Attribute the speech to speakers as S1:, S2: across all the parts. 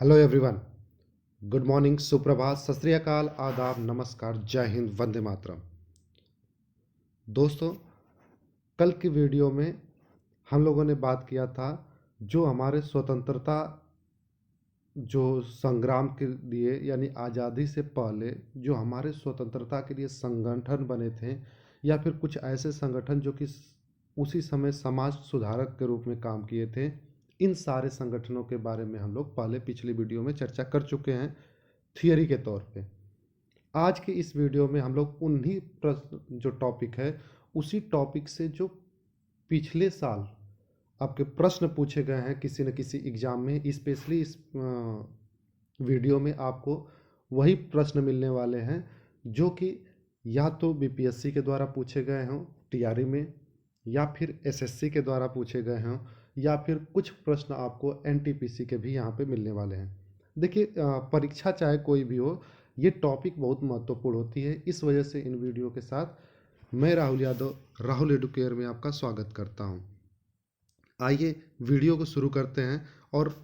S1: Hello everyone. Good morning, सुप्रभात, सत श्री अकाल, आदाब, नमस्कार, जय हिंद, वंदे मातरम। दोस्तों, कल की वीडियो में हम लोगों ने बात किया था जो हमारे स्वतंत्रता जो संग्राम के लिए यानी आज़ादी से पहले जो हमारे स्वतंत्रता के लिए संगठन बने थे या फिर कुछ ऐसे संगठन जो कि उसी समय समाज सुधारक के रूप में काम किए थे, इन सारे संगठनों के बारे में हम लोग पहले पिछली वीडियो में चर्चा कर चुके हैं थियरी के तौर पे। आज के इस वीडियो में हम लोग उन्हीं प्रश्न जो टॉपिक है उसी टॉपिक से जो पिछले साल आपके प्रश्न पूछे गए हैं किसी न किसी एग्ज़ाम में, स्पेशली इस वीडियो में आपको वही प्रश्न मिलने वाले हैं जो कि या तो बीपीएससी के द्वारा पूछे गए हों टीआरई में, या फिर एसएससी के द्वारा पूछे गए हों, या फिर कुछ प्रश्न आपको एनटीपीसी के भी यहाँ पे मिलने वाले हैं। देखिए, परीक्षा चाहे कोई भी हो, ये टॉपिक बहुत महत्वपूर्ण होती है। इस वजह से इन वीडियो के साथ मैं राहुल यादव, राहुल एडुकेयर में आपका स्वागत करता हूँ। आइए वीडियो को शुरू करते हैं। और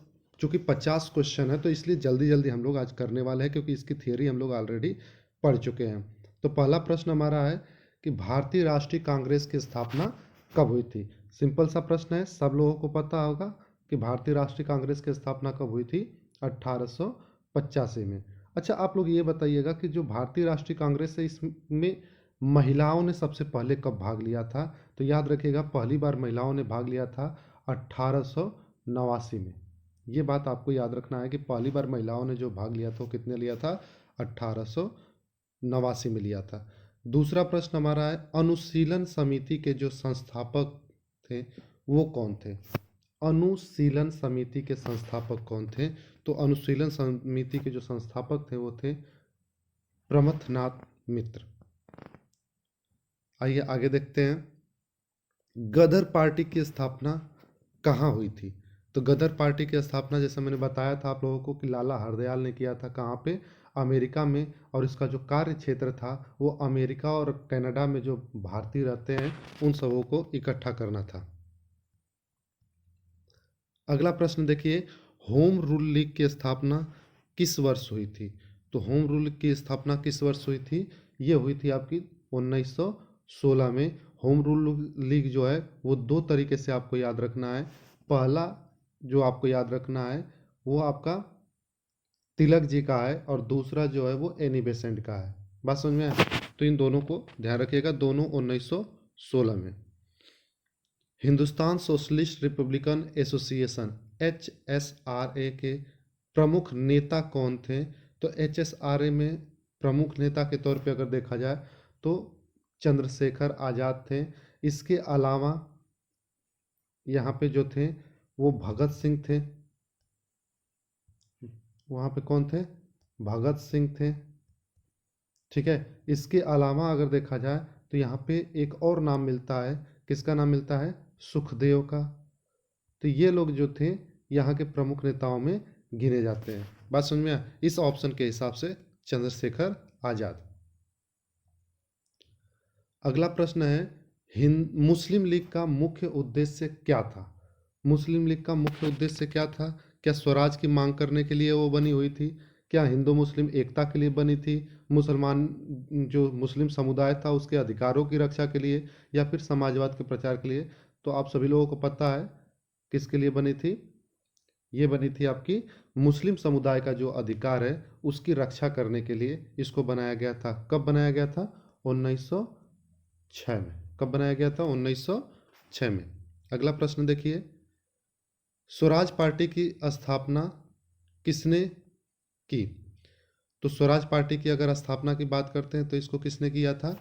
S1: चूँकि 50 क्वेश्चन है तो इसलिए जल्दी जल्दी हम लोग आज करने वाले हैं, क्योंकि इसकी थियरी हम लोग ऑलरेडी पढ़ चुके हैं। तो पहला प्रश्न हमारा है कि भारतीय राष्ट्रीय कांग्रेस की स्थापना कब हुई थी। सिंपल सा प्रश्न है, सब लोगों को पता होगा कि भारतीय राष्ट्रीय कांग्रेस की स्थापना कब हुई थी, 1885 में। अच्छा, आप लोग ये बताइएगा कि जो भारतीय राष्ट्रीय कांग्रेस है इसमें महिलाओं ने सबसे पहले कब भाग लिया था। तो याद रखिएगा, पहली बार महिलाओं ने भाग लिया था 1889 में। ये बात आपको याद रखना है कि पहली बार महिलाओं ने जो भाग लिया था वो कितने लिया था, 1889 में लिया था। दूसरा प्रश्न हमारा है, अनुशीलन समिति के जो संस्थापक थे वो कौन थे। अनुशीलन समिति के संस्थापक कौन थे। तो अनुशीलन समिति के जो संस्थापक थे वो थे प्रमथनाथ मित्र। आइए आगे देखते हैं। गदर पार्टी की स्थापना कहाँ हुई थी। तो गदर पार्टी की स्थापना जैसे मैंने बताया था आप लोगों को कि लाला हरदयाल ने किया था। कहाँ पे, अमेरिका में। और इसका जो कार्य क्षेत्र था वो अमेरिका और कनाडा में जो भारतीय रहते हैं उन सबों को इकट्ठा करना था। अगला प्रश्न देखिए, होम रूल लीग की स्थापना किस वर्ष हुई थी। तो होम रूल लीग की स्थापना किस वर्ष हुई थी, ये हुई थी आपकी 1916 में। होम रूल लीग जो है वो दो तरीके से आपको याद रखना है। पहला जो आपको याद रखना है वो आपका तिलक जी का है और दूसरा जो है वो एनी बेसेंट का है। बात समझ में आए? तो इन दोनों को ध्यान रखिएगा, दोनों 1916 में। Hindustan socialist Republican association HSRA के प्रमुख नेता कौन थे। तो HSRA में प्रमुख नेता के तौर पे अगर देखा जाए तो चंद्रशेखर आज़ाद थे। इसके अलावा यहाँ पे जो थे वो भगत सिंह थे। वहाँ पे कौन थे, भगत सिंह थे। ठीक है, इसके अलावा अगर देखा जाए तो यहाँ पे एक और नाम मिलता है। किसका नाम मिलता है, सुखदेव का। तो ये लोग जो थे यहाँ के प्रमुख नेताओं में गिने जाते हैं। बात समझ में आया? इस ऑप्शन के हिसाब से चंद्रशेखर आज़ाद। अगला प्रश्न है, मुस्लिम लीग का मुख्य उद्देश्य क्या था। मुस्लिम लीग का मुख्य उद्देश्य क्या था। क्या स्वराज की मांग करने के लिए वो बनी हुई थी, क्या हिंदू मुस्लिम एकता के लिए बनी थी, मुसलमान जो मुस्लिम समुदाय था उसके अधिकारों की रक्षा के लिए, या फिर समाजवाद के प्रचार के लिए। तो आप सभी लोगों को पता है किसके लिए बनी थी। ये बनी थी आपकी मुस्लिम समुदाय का जो अधिकार है उसकी रक्षा करने के लिए इसको बनाया गया था। कब बनाया गया था, 1906 में। कब बनाया गया था, 1906 में। अगला प्रश्न देखिए, स्वराज पार्टी की स्थापना किसने की। तो स्वराज पार्टी की अगर स्थापना की बात करते हैं तो इसको किसने किया था।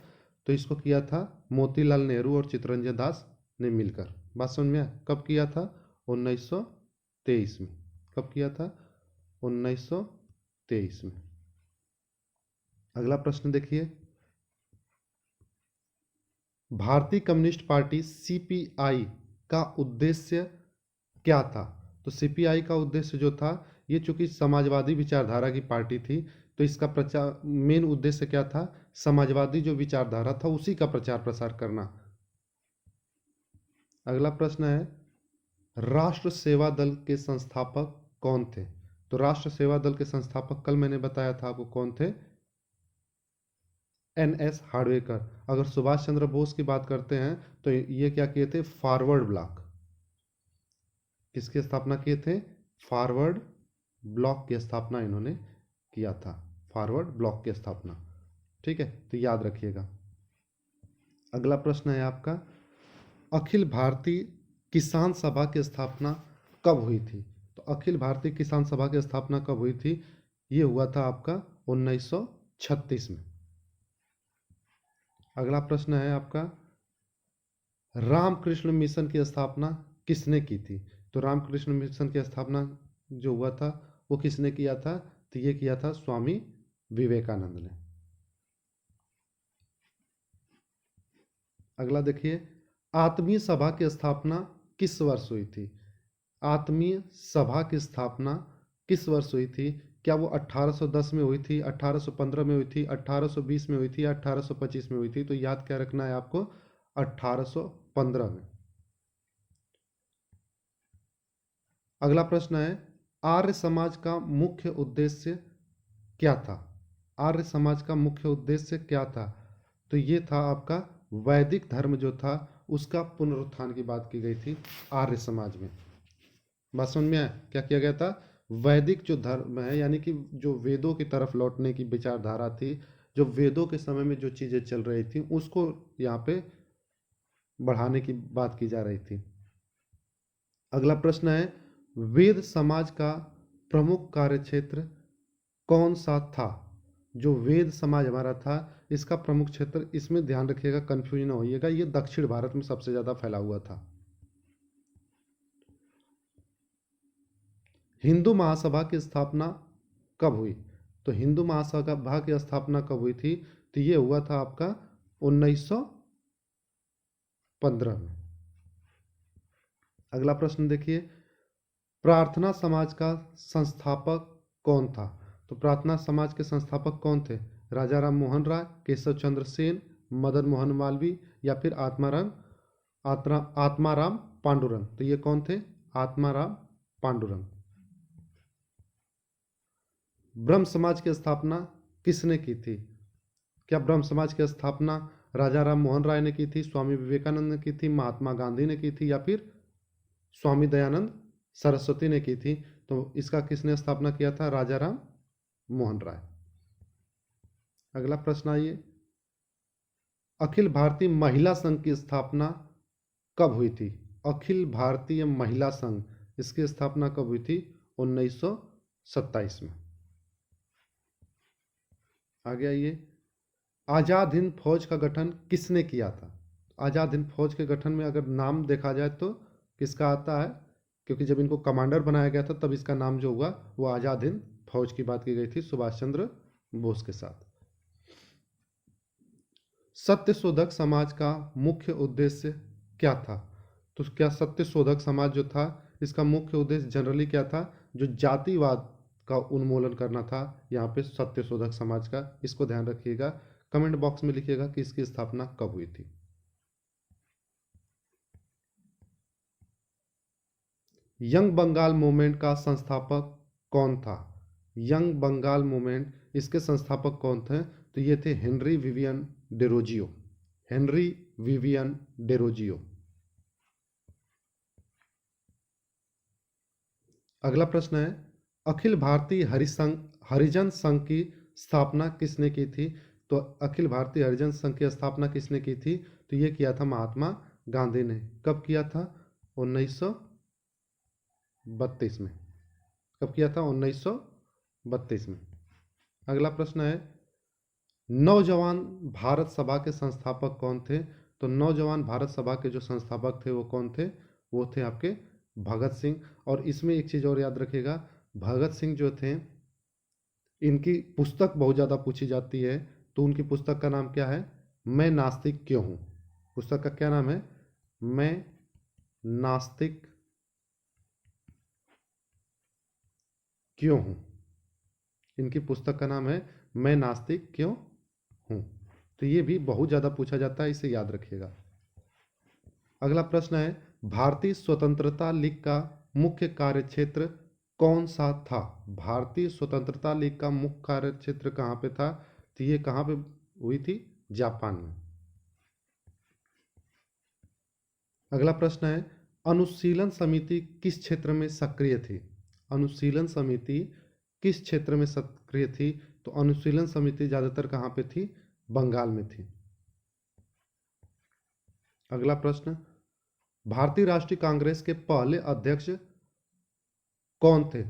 S1: तो इसको किया था मोतीलाल नेहरू और चित्तरंजन दास ने मिलकर। बात समझ में आया? कब किया था, 1923 में। कब किया था, 1923 में। अगला प्रश्न देखिए, भारतीय कम्युनिस्ट पार्टी CPI का उद्देश्य क्या था। तो CPI का उद्देश्य जो था, ये चूंकि समाजवादी विचारधारा की पार्टी थी तो इसका प्रचार, मेन उद्देश्य क्या था, समाजवादी जो विचारधारा था उसी का प्रचार प्रसार करना। अगला प्रश्न है, राष्ट्र सेवा दल के संस्थापक कौन थे। तो राष्ट्र सेवा दल के संस्थापक कल मैंने बताया था आपको कौन थे, NS हार्डवेकर। अगर सुभाष चंद्र बोस की बात करते हैं तो ये क्या किए थे, फॉरवर्ड ब्लॉक, किसकी स्थापना किए थे, फॉरवर्ड ब्लॉक की स्थापना इन्होंने किया था, फॉरवर्ड ब्लॉक की स्थापना। ठीक है, तो याद रखिएगा। अगला प्रश्न है आपका, अखिल भारतीय किसान सभा की स्थापना कब हुई थी? तो अखिल भारतीय किसान सभा की स्थापना कब हुई थी? ये हुआ था आपका 1936 में। अगला प्रश्न है आपका, रामकृष्ण मिशन की स्थापना किसने की थी? तो रामकृष्ण मिशन की स्थापना जो हुआ था वो किसने किया था? तो ये किया था स्वामी विवेकानंद ने। अगला देखिए, आत्मीय सभा की स्थापना किस वर्ष हुई थी? आत्मीय सभा की स्थापना किस वर्ष हुई थी? क्या वो 1810 में हुई थी, 1815 में हुई थी, 1820 में हुई थी, 1825 में हुई थी? तो याद क्या रखना है आपको, 1815 में। अगला प्रश्न है, आर्य समाज का मुख्य उद्देश्य क्या था? आर्य समाज का मुख्य उद्देश्य क्या था? तो ये था आपका वैदिक धर्म जो था उसका पुनरुत्थान की बात की गई थी आर्य समाज में। बात समझ में आया? क्या किया गया था? वैदिक जो धर्म है, यानी कि जो वेदों की तरफ लौटने की विचारधारा थी, जो वेदों के समय में जो चीजें चल रही थी उसको यहाँ पे बढ़ाने की बात की जा रही थी। अगला प्रश्न है, वेद समाज का प्रमुख कार्यक्षेत्र कौन सा था? जो वेद समाज हमारा था इसका प्रमुख क्षेत्र, इसमें ध्यान रखिएगा, कंफ्यूजन न होइएगा, ये दक्षिण भारत में सबसे ज्यादा फैला हुआ था। हिंदू महासभा की स्थापना कब हुई? तो हिंदू महासभा की स्थापना कब हुई थी? तो ये हुआ था आपका 1915 में। अगला प्रश्न देखिए, प्रार्थना समाज का संस्थापक कौन था? तो प्रार्थना समाज के संस्थापक कौन थे? राजा राम मोहन राय, केशव चंद्र सेन, मदन मोहन मालवीय या फिर आत्माराम पांडुरंग? तो ये कौन थे? आत्माराम पांडुरंग। ब्रह्म समाज की स्थापना किसने की थी? क्या ब्रह्म समाज की स्थापना राजा राम मोहन राय ने की थी, स्वामी विवेकानंद ने की थी, महात्मा गांधी ने की थी या फिर स्वामी दयानंद सरस्वती ने की थी? तो इसका किसने स्थापना किया था? राजा राम मोहन राय। अगला प्रश्न आइए, अखिल भारतीय महिला संघ की स्थापना कब हुई थी? अखिल भारतीय महिला संघ, इसकी स्थापना कब हुई थी? 1927 में। आगे आइए, आजाद हिंद फौज का गठन किसने किया था? आजाद हिंद फौज के गठन में अगर नाम देखा जाए तो किसका आता है? क्योंकि जब इनको कमांडर बनाया गया था तब इसका नाम जो हुआ वो आजाद हिंद फौज की बात की गई थी सुभाष चंद्र बोस के साथ। सत्यशोधक समाज का मुख्य उद्देश्य क्या था? तो क्या सत्यशोधक समाज जो था इसका मुख्य उद्देश्य जनरली क्या था? जो जातिवाद का उन्मूलन करना था यहाँ पे सत्यशोधक समाज का। इसको ध्यान रखिएगा, कमेंट बॉक्स में लिखिएगा कि इसकी स्थापना कब हुई थी। यंग बंगाल मूवमेंट का संस्थापक कौन था? यंग बंगाल मूवमेंट, इसके संस्थापक कौन थे? तो ये थे Henry Vivian Derozio. Henry Vivian Derozio. अगला प्रश्न है, अखिल भारतीय हरिजन संघ की स्थापना किसने की थी? तो अखिल भारतीय हरिजन संघ की स्थापना किसने की थी? तो ये किया था महात्मा गांधी ने। कब किया था? 1932 में। कब किया था? 1932 में। अगला प्रश्न है, नौजवान भारत सभा के संस्थापक कौन थे? तो नौजवान भारत सभा के जो संस्थापक थे वो कौन थे? वो थे आपके भगत सिंह। और इसमें एक चीज और याद रखिएगा, भगत सिंह जो थे इनकी पुस्तक बहुत ज्यादा पूछी जाती है। तो उनकी पुस्तक का नाम क्या है? मैं नास्तिक क्यों हूं। पुस्तक का क्या नाम है? मैं नास्तिक क्यों हूं। इनकी पुस्तक का नाम है मैं नास्तिक क्यों हूं। तो ये भी बहुत ज्यादा पूछा जाता है, इसे याद रखिएगा। अगला प्रश्न है, भारतीय स्वतंत्रता लीग का मुख्य कार्यक्षेत्र कौन सा था? भारतीय स्वतंत्रता लीग का मुख्य कार्य क्षेत्र कहाँ पे था? तो ये कहाँ पे हुई थी? जापान में। अगला प्रश्न है, अनुशीलन समिति किस क्षेत्र में सक्रिय थी? अनुशीलन समिति किस क्षेत्र में सक्रिय थी? तो अनुशीलन समिति ज्यादातर कहाँ पे थी? बंगाल में थी। अगला प्रश्न, भारतीय राष्ट्रीय कांग्रेस के पहले अध्यक्ष कौन थे?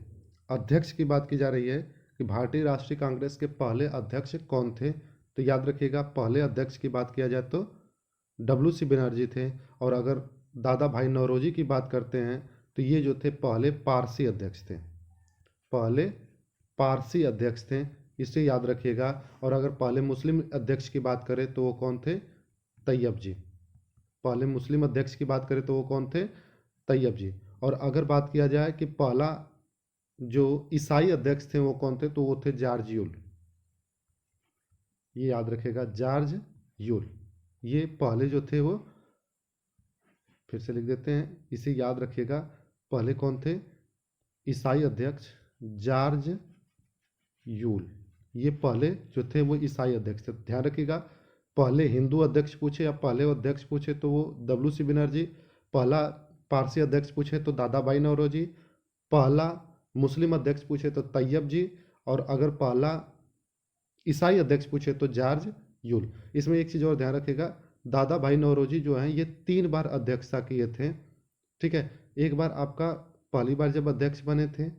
S1: अध्यक्ष की बात की जा रही है कि भारतीय राष्ट्रीय कांग्रेस के पहले अध्यक्ष कौन थे? तो याद रखिएगा, पहले अध्यक्ष की बात किया जाए तो डब्ल्यू.सी. बनर्जी थे। और अगर दादा भाई नौरोजी की बात करते हैं तो ये जो थे पहले पारसी अध्यक्ष थे। पहले पारसी अध्यक्ष थे, इसे याद रखिएगा। और अगर पहले मुस्लिम अध्यक्ष की बात करें तो वो कौन थे? तैयब जी। पहले मुस्लिम अध्यक्ष की बात करें तो वो कौन थे? तैयब जी। और अगर बात किया जाए कि पहला जो ईसाई अध्यक्ष थे वो कौन थे, तो वो थे जॉर्ज यूल। ये याद रखेगा, जॉर्ज यूल। ये पहले जो थे वो, फिर से लिख देते हैं, इसे याद रखिएगा। पहले कौन थे? ईसाई अध्यक्ष जॉर्ज यूल। ये पहले जो थे वो ईसाई अध्यक्ष थे। ध्यान रखिएगा, पहले हिंदू अध्यक्ष पूछे या पहले अध्यक्ष पूछे तो वो डब्ल्यू.सी. बनर्जी। पहला पारसी अध्यक्ष पूछे तो दादा भाई नौरोजी। पहला मुस्लिम अध्यक्ष पूछे तो तैयब जी। और अगर पहला ईसाई अध्यक्ष पूछे तो जॉर्ज यूल। इसमें एक चीज़ और ध्यान रखिएगा, दादा भाई नौरोजी जो हैं ये 3 बार अध्यक्षता किए थे। ठीक है, एक बार आपका पहली बार जब अध्यक्ष बने थे,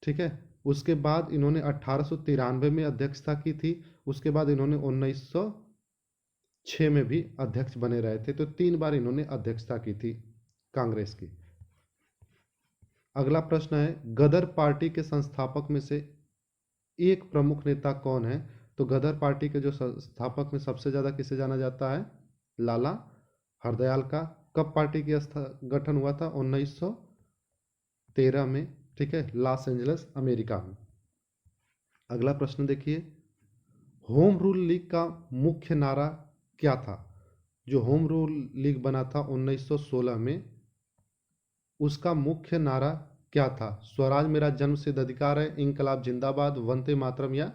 S1: ठीक है, उसके बाद इन्होंने 1893 में अध्यक्षता की थी। उसके बाद इन्होंने 1906 में भी अध्यक्ष बने रहे थे। तो 3 बार इन्होंने अध्यक्षता की थी कांग्रेस की। अगला प्रश्न है, गदर पार्टी के संस्थापक में से एक प्रमुख नेता कौन है? तो गदर पार्टी के जो संस्थापक में सबसे ज्यादा किसे जाना जाता है? लाला हरदयाल का। कब पार्टी की गठन हुआ था? 1913 में। ठीक है, लॉस एंजल्स अमेरिका में। अगला प्रश्न देखिए, होम रूल लीग का मुख्य नारा क्या था? जो होम रूल लीग बना था 1916 में, उसका मुख्य नारा क्या था? स्वराज मेरा जन्मसिद्ध अधिकार है, इंकलाब जिंदाबाद, वंदे मातरम या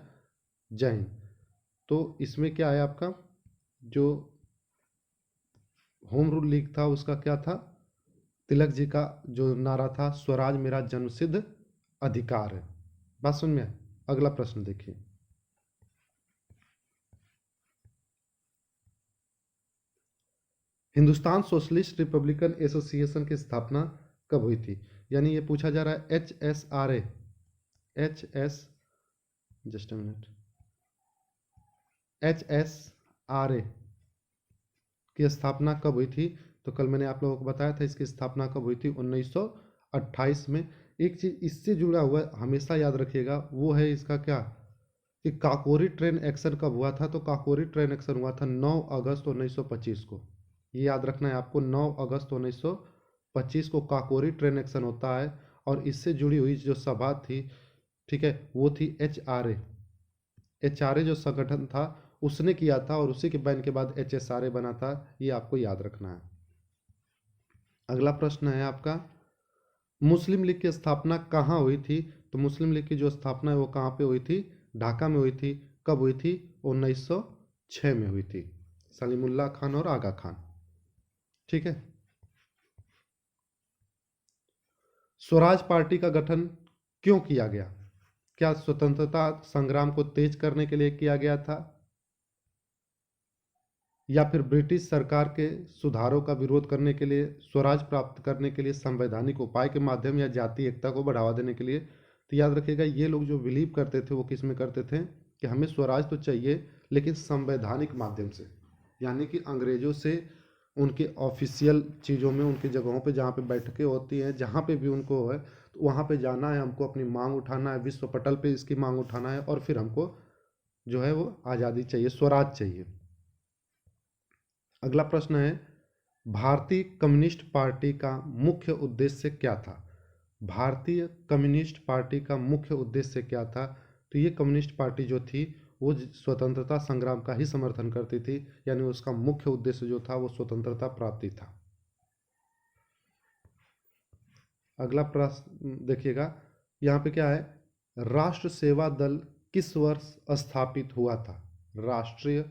S1: जय हिंद। तो इसमें क्या है आपका, जो होम रूल लीग था उसका क्या था? तिलक जी का जो नारा था, स्वराज मेरा जन्मसिद्ध अधिकार है। बात समझ में? अगला प्रश्न देखिए, हिंदुस्तान सोशलिस्ट रिपब्लिकन एसोसिएशन की स्थापना कब हुई थी? यानी ये पूछा जा रहा है HSRA, just a minute, HSRA की स्थापना कब हुई थी? तो कल मैंने आप लोगों को बताया था इसकी स्थापना कब हुई थी, 1928 में। एक चीज इससे जुड़ा हुआ हमेशा याद रखिएगा, वो है इसका क्या, कि काकोरी ट्रेन एक्शन कब हुआ था? तो काकोरी ट्रेन एक्शन हुआ था 9 अगस्त 1925 को। ये याद रखना है आपको, 9 अगस्त 1925 को काकोरी ट्रेन एक्शन होता है। और इससे जुड़ी हुई जो सभा थी, ठीक है, वो थी HRA जो संगठन था उसने किया था, और उसी के बैन के बाद HSRA बना था। ये आपको याद रखना है। अगला प्रश्न है आपका, मुस्लिम लीग की स्थापना कहाँ हुई थी? तो मुस्लिम लीग की जो स्थापना है वो कहाँ पे हुई थी? ढाका में हुई थी। कब हुई थी? 1906 में हुई थी, सलीमुल्लाह खान और आगा खान। ठीक है, स्वराज पार्टी का गठन क्यों किया गया? क्या स्वतंत्रता संग्राम को तेज करने के लिए किया गया था, या फिर ब्रिटिश सरकार के सुधारों का विरोध करने के लिए, स्वराज प्राप्त करने के लिए, संवैधानिक उपाय के माध्यम, या जातीय एकता को बढ़ावा देने के लिए? तो याद रखिएगा, ये लोग जो बिलीव करते थे वो किस में करते थे, कि हमें स्वराज तो चाहिए लेकिन संवैधानिक माध्यम से, यानी कि अंग्रेजों से उनके ऑफिशियल चीज़ों में, उनकी जगहों पे जहाँ पे बैठकें होती हैं, जहाँ पे भी उनको है, तो वहाँ पे जाना है, हमको अपनी मांग उठाना है, विश्व पटल पे इसकी मांग उठाना है, और फिर हमको जो है वो आज़ादी चाहिए, स्वराज चाहिए। अगला प्रश्न है, भारतीय कम्युनिस्ट पार्टी का मुख्य उद्देश्य क्या था? भारतीय कम्युनिस्ट पार्टी का मुख्य उद्देश्य क्या था? तो ये कम्युनिस्ट पार्टी जो थी वो स्वतंत्रता संग्राम का ही समर्थन करती थी, यानी उसका मुख्य उद्देश्य जो था वो स्वतंत्रता प्राप्ति था। अगला प्रश्न देखिएगा, यहाँ पे क्या है, राष्ट्र सेवा दल किस वर्ष स्थापित हुआ था? राष्ट्रीय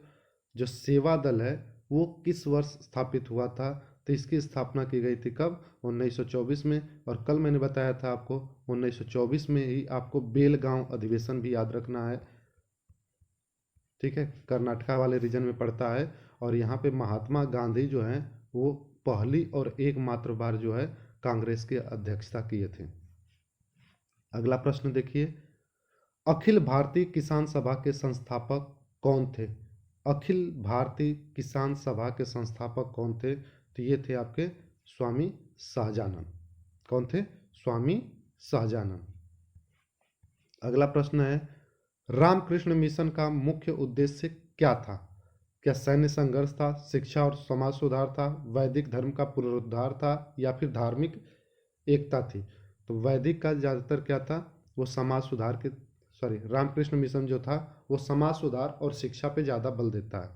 S1: जो सेवा दल है वो किस वर्ष स्थापित हुआ था? तो इसकी स्थापना की गई थी कब? 1924 में। और कल मैंने बताया था आपको 1924 में ही आपको बेलगांव अधिवेशन भी याद रखना है, ठीक है, कर्नाटका वाले रीजन में पड़ता है। और यहाँ पे महात्मा गांधी जो हैं वो पहली और एकमात्र बार जो है कांग्रेस की अध्यक्षता किए थे। अगला प्रश्न देखिए, अखिल भारतीय किसान सभा के संस्थापक कौन थे? अखिल भारतीय किसान सभा के संस्थापक कौन थे? तो ये थे आपके स्वामी सहजानंद। कौन थे? स्वामी सहजानंद। अगला प्रश्न है, रामकृष्ण मिशन का मुख्य उद्देश्य क्या था? क्या सैन्य संघर्ष था, शिक्षा और समाज सुधार था, वैदिक धर्म का पुनरुद्धार था, या फिर धार्मिक एकता थी? तो वैदिक का ज़्यादातर क्या था, वो समाज सुधार के, सॉरी, रामकृष्ण मिशन जो था वो समाज सुधार और शिक्षा पे ज़्यादा बल देता है।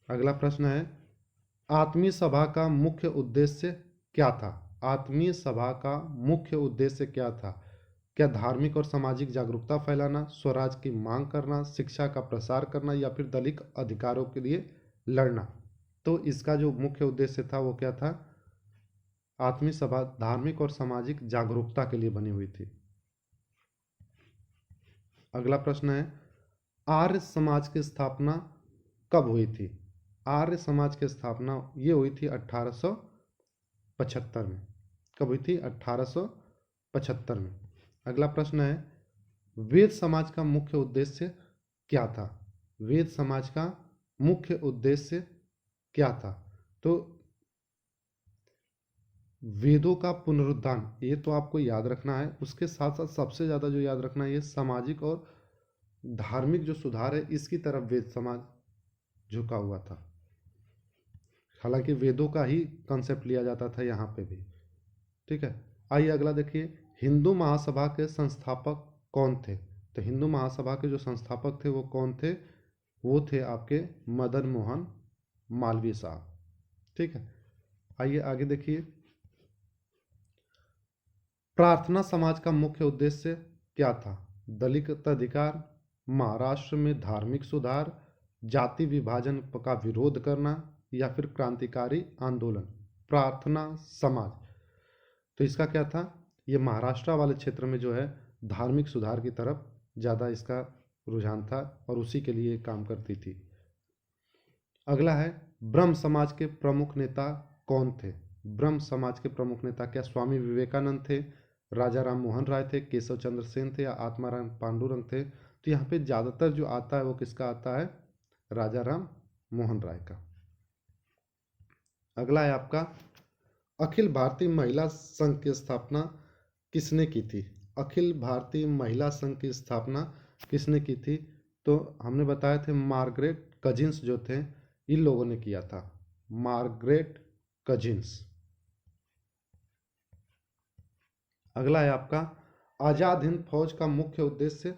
S1: अगला प्रश्न है, आत्मीय सभा का मुख्य उद्देश्य क्या था? आत्मीय सभा का मुख्य उद्देश्य क्या था? क्या धार्मिक और सामाजिक जागरूकता फैलाना, स्वराज की मांग करना, शिक्षा का प्रसार करना, या फिर दलित अधिकारों के लिए लड़ना? तो इसका जो मुख्य उद्देश्य था वो क्या था? आत्मीय सभा धार्मिक और सामाजिक जागरूकता के लिए बनी हुई थी। अगला प्रश्न है, आर्य समाज की स्थापना कब हुई थी? आर्य समाज की स्थापना ये हुई थी 1875 में। कब हुई थी? 1875 में। अगला प्रश्न है, वेद समाज का मुख्य उद्देश्य क्या था? वेद समाज का मुख्य उद्देश्य क्या था? तो वेदों का पुनरुद्धार, ये तो आपको याद रखना है। उसके साथ साथ सबसे ज़्यादा जो याद रखना है, ये सामाजिक और धार्मिक जो सुधार है इसकी तरफ वेद समाज झुका हुआ था। हालांकि वेदों का ही कंसेप्ट लिया जाता था यहाँ पे भी, ठीक है। आइए अगला देखिए, हिंदू महासभा के संस्थापक कौन थे? तो हिंदू महासभा के जो संस्थापक थे वो कौन थे? वो थे आपके मदन मोहन मालवीय साहब, ठीक है। आइए आगे देखिए, प्रार्थना समाज का मुख्य उद्देश्य क्या था? दलित अधिकार, महाराष्ट्र में धार्मिक सुधार, जाति विभाजन का विरोध करना, या फिर क्रांतिकारी आंदोलन? प्रार्थना समाज, तो इसका क्या था? ये महाराष्ट्र वाले क्षेत्र में जो है धार्मिक सुधार की तरफ ज़्यादा इसका रुझान था और उसी के लिए काम करती थी। अगला है, ब्रह्म समाज के प्रमुख नेता कौन थे? ब्रह्म समाज के प्रमुख नेता क्या स्वामी विवेकानंद थे, राजा राम मोहन राय थे, केशव चंद्र सेन थे, या आत्माराम पांडुरंग थे? तो यहाँ पे ज़्यादातर जो आता है वो किसका आता है? राजा राम मोहन राय का। अगला है आपका, अखिल भारतीय महिला संघ की स्थापना किसने की थी? अखिल भारतीय महिला संघ की स्थापना किसने की थी? तो हमने बताए थे मार्गरेट कजिन्स जो थे, इन लोगों ने किया था। Margaret cousins. अगला है आपका, आजाद हिंद फौज का मुख्य उद्देश्य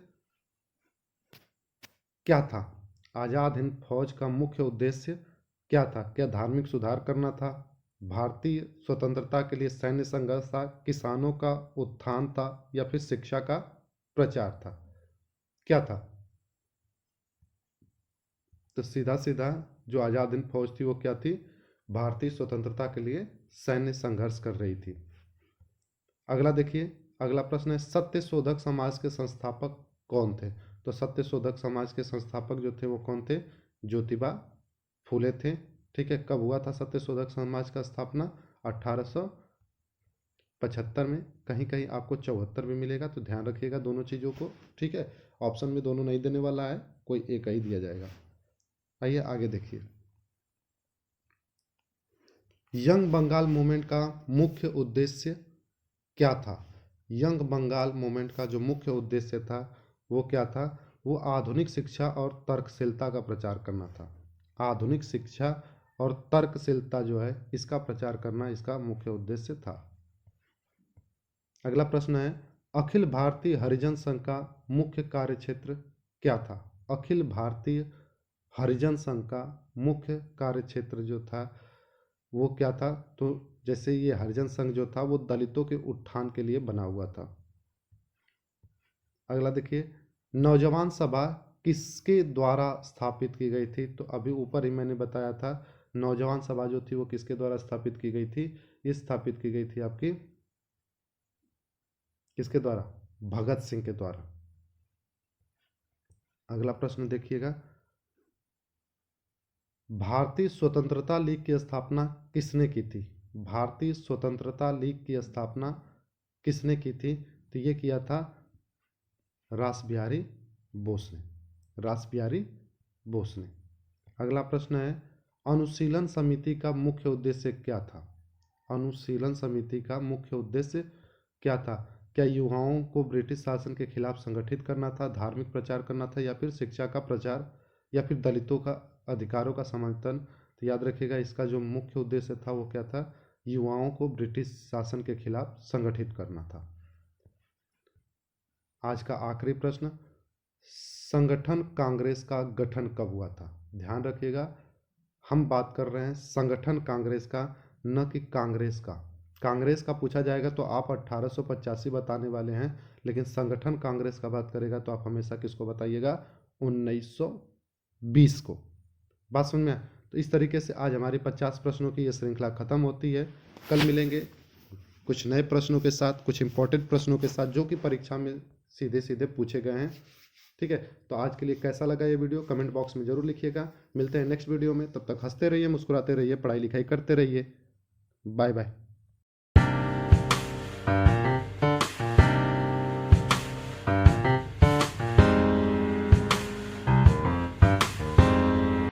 S1: क्या था? आजाद हिंद फौज का मुख्य उद्देश्य क्या था? क्या धार्मिक सुधार करना था, भारतीय स्वतंत्रता के लिए सैन्य संघर्ष था, किसानों का उत्थान था, या फिर शिक्षा का प्रचार था? क्या था? तो सीधा सीधा जो आजाद हिंद फौज थी वो क्या थी? भारतीय स्वतंत्रता के लिए सैन्य संघर्ष कर रही थी। अगला देखिए, अगला प्रश्न है, सत्य शोधक समाज के संस्थापक कौन थे? तो सत्य शोधक समाज के संस्थापक जो थे वो कौन थे? ज्योतिबा फूले थे, ठीक है। कब हुआ था सत्य शोधक समाज का स्थापना? 1875 में। कहीं कहीं आपको 74 भी मिलेगा, तो ध्यान रखिएगा दोनों चीज़ों को, ठीक है। ऑप्शन में दोनों नहीं देने वाला है, कोई एक ही दिया जाएगा। आइए आगे देखिए, यंग बंगाल मूवमेंट का मुख्य उद्देश्य क्या था? यंग बंगाल मूवमेंट का जो मुख्य उद्देश्य था वो क्या था? वो आधुनिक शिक्षा और तर्कशीलता का प्रचार करना था। आधुनिक शिक्षा और तर्कशीलता जो है इसका प्रचार करना इसका मुख्य उद्देश्य था। अगला प्रश्न है, अखिल भारतीय हरिजन संघ का मुख्य कार्यक्षेत्र क्या था? अखिल भारतीय हरिजन संघ का मुख्य कार्यक्षेत्र जो था वो क्या था? तो जैसे ये हरिजन संघ जो था वो दलितों के उत्थान के लिए बना हुआ था। अगला देखिए, नौजवान सभा किसके द्वारा स्थापित की गई थी? तो अभी ऊपर ही मैंने बताया था, नौजवान सभा जो थी वो किसके द्वारा स्थापित की गई थी? ये स्थापित की गई थी आपकी किसके द्वारा? भगत सिंह के द्वारा। अगला प्रश्न देखिएगा, भारतीय स्वतंत्रता लीग की स्थापना किसने की थी? भारतीय स्वतंत्रता लीग की स्थापना किसने की थी? तो ये किया था रास बिहारी बोस ने, रास बिहारी बोस ने। अगला प्रश्न है, अनुशीलन समिति का मुख्य उद्देश्य क्या था? अनुशीलन समिति का मुख्य उद्देश्य क्या था? क्या युवाओं को ब्रिटिश शासन के खिलाफ संगठित करना था, धार्मिक प्रचार करना था, या फिर शिक्षा का प्रचार, या फिर दलितों का अधिकारों का समर्थन? तो याद रखिएगा, इसका जो मुख्य उद्देश्य था वो क्या था? युवाओं को ब्रिटिश शासन के खिलाफ संगठित करना था। आज का आखिरी प्रश्न, संगठन कांग्रेस का गठन कब हुआ था? ध्यान रखिएगा, हम बात कर रहे हैं संगठन कांग्रेस का, न कि कांग्रेस का। कांग्रेस का पूछा जाएगा तो आप 1885 बताने वाले हैं, लेकिन संगठन कांग्रेस का बात करेगा तो आप हमेशा किसको बताइएगा? 1920 को। बात समझ में? तो इस तरीके से आज हमारी 50 प्रश्नों की ये श्रृंखला खत्म होती है। कल मिलेंगे कुछ नए प्रश्नों के साथ, कुछ इंपॉर्टेंट प्रश्नों के साथ जो कि परीक्षा में सीधे सीधे पूछे गए हैं। ठीक है, तो आज के लिए कैसा लगा ये वीडियो कमेंट बॉक्स में जरूर लिखिएगा। मिलते हैं नेक्स्ट वीडियो में, तब तक हंसते रहिए, मुस्कुराते रहिए, पढ़ाई लिखाई करते रहिए। Bye bye.